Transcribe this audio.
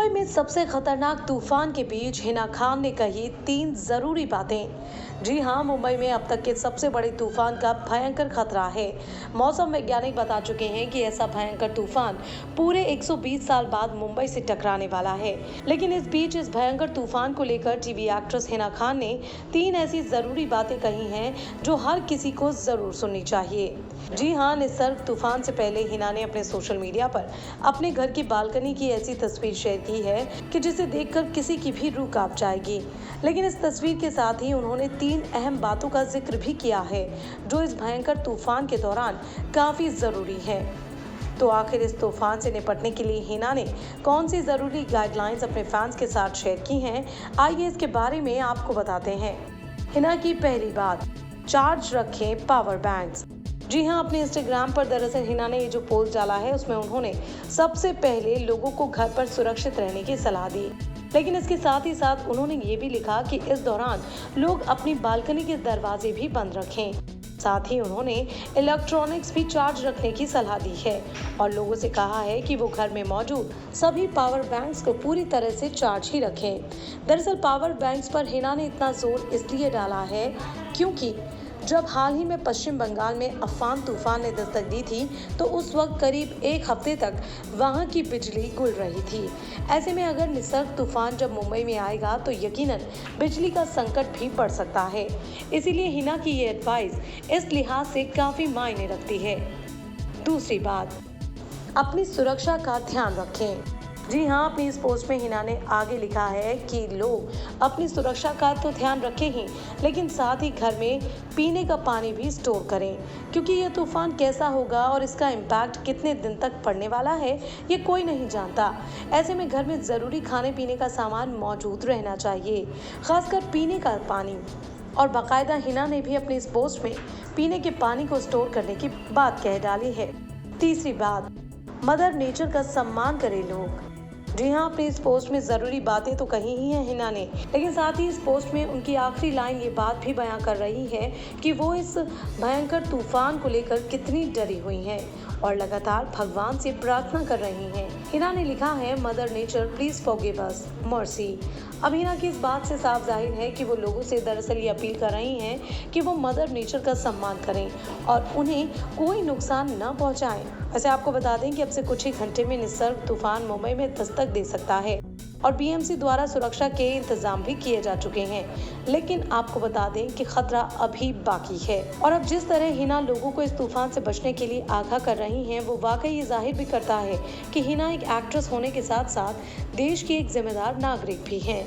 मुंबई में सबसे खतरनाक तूफान के बीच हिना खान ने कही 3 जरूरी बातें। जी हां, मुंबई में अब तक के सबसे बड़े तूफान का भयंकर खतरा है। मौसम वैज्ञानिक बता चुके हैं कि ऐसा भयंकर तूफान पूरे 120 साल बाद मुंबई से टकराने वाला है। लेकिन इस बीच इस भयंकर तूफान को लेकर टीवी एक्ट्रेस हिना खान ने 3 ऐसी जरूरी बातें कही हैं जो हर किसी को जरूर सुननी चाहिए। जी हां, निसर्ग तूफान से पहले हिना ने अपने सोशल मीडिया पर अपने घर की बालकनी की ऐसी तस्वीर शेयर की है कि जिसे देखकर किसी की भी रूह कांप जाएगी। लेकिन इस तस्वीर के साथ ही उन्होंने 3 अहम बातों का जिक्र भी किया है जो इस भयंकर तूफान के दौरान काफी जरूरी है। तो आखिर इस तूफान से निपटने के लिए हिना ने कौन सी जरूरी गाइडलाइंस अपने फैंस के साथ शेयर की हैं, आइए इसके बारे में आपको बताते हैं। हिना की पहली बात, चार्ज रखें पावर बैंक्स। जी हां, अपने इंस्टाग्राम पर दरअसल हिना ने ये जो पोस्ट डाला है उसमें उन्होंने सबसे पहले लोगों को घर पर सुरक्षित रहने की सलाह दी। लेकिन इसके साथ ही साथ उन्होंने ये भी लिखा कि इस दौरान लोग अपनी बालकनी के दरवाजे भी बंद रखें। साथ ही उन्होंने इलेक्ट्रॉनिक्स भी चार्ज रखने की सलाह दी है और लोगों से कहा है कि वो घर में मौजूद सभी पावर बैंक्स को पूरी तरह से चार्ज ही रखें। दरअसल पावर बैंक्स पर हिना ने इतना जोर इसलिए डाला है क्योंकि जब हाल ही में पश्चिम बंगाल में अम्फान तूफान ने दस्तक दी थी तो उस वक्त करीब 1 हफ्ते तक वहां की बिजली गुल रही थी। ऐसे में अगर निसर्ग तूफान जब मुंबई में आएगा तो यकीनन बिजली का संकट भी बढ़ सकता है। इसीलिए हिना की ये एडवाइस इस लिहाज से काफी मायने रखती है। दूसरी बात, अपनी सुरक्षा का ध्यान रखें। जी हाँ, अपनी इस पोस्ट में हिना ने आगे लिखा है कि लोग अपनी सुरक्षा का तो ध्यान रखें ही, लेकिन साथ ही घर में पीने का पानी भी स्टोर करें क्योंकि यह तूफान कैसा होगा और इसका इम्पैक्ट कितने दिन तक पड़ने वाला है ये कोई नहीं जानता। ऐसे में घर में ज़रूरी खाने पीने का सामान मौजूद रहना चाहिए, खासकर पीने का पानी। और बाकायदा हिना ने भी अपनी इस पोस्ट में पीने के पानी को स्टोर करने की बात कह डाली है। तीसरी बात, मदर नेचर का सम्मान करें लोग। जी हाँ, अपनी इस पोस्ट में ज़रूरी बातें तो कही ही हैं हिना ने, लेकिन साथ ही इस पोस्ट में उनकी आखिरी लाइन ये बात भी बयां कर रही है कि वो इस भयंकर तूफान को लेकर कितनी डरी हुई हैं और लगातार भगवान से प्रार्थना कर रही हैं। हिना ने लिखा है, mother nature please forgive us, mercy. अब हिना की इस बात से साफ जाहिर है कि वो लोगों से दरअसल ये अपील कर रही हैं कि वो मदर नेचर का सम्मान करें और उन्हें कोई नुकसान न पहुंचाएं। वैसे आपको बता दें कि अब से कुछ ही घंटे में निसर्ग तूफान मुंबई में दस्तक दे सकता है और बीएमसी द्वारा सुरक्षा के इंतजाम भी किए जा चुके हैं। लेकिन आपको बता दें कि खतरा अभी बाकी है और अब जिस तरह हिना लोगों को इस तूफान से बचने के लिए आगाह कर रही हैं, वो वाकई ये जाहिर भी करता है कि हिना एक एक्ट्रेस होने के साथ साथ देश की एक जिम्मेदार नागरिक भी हैं।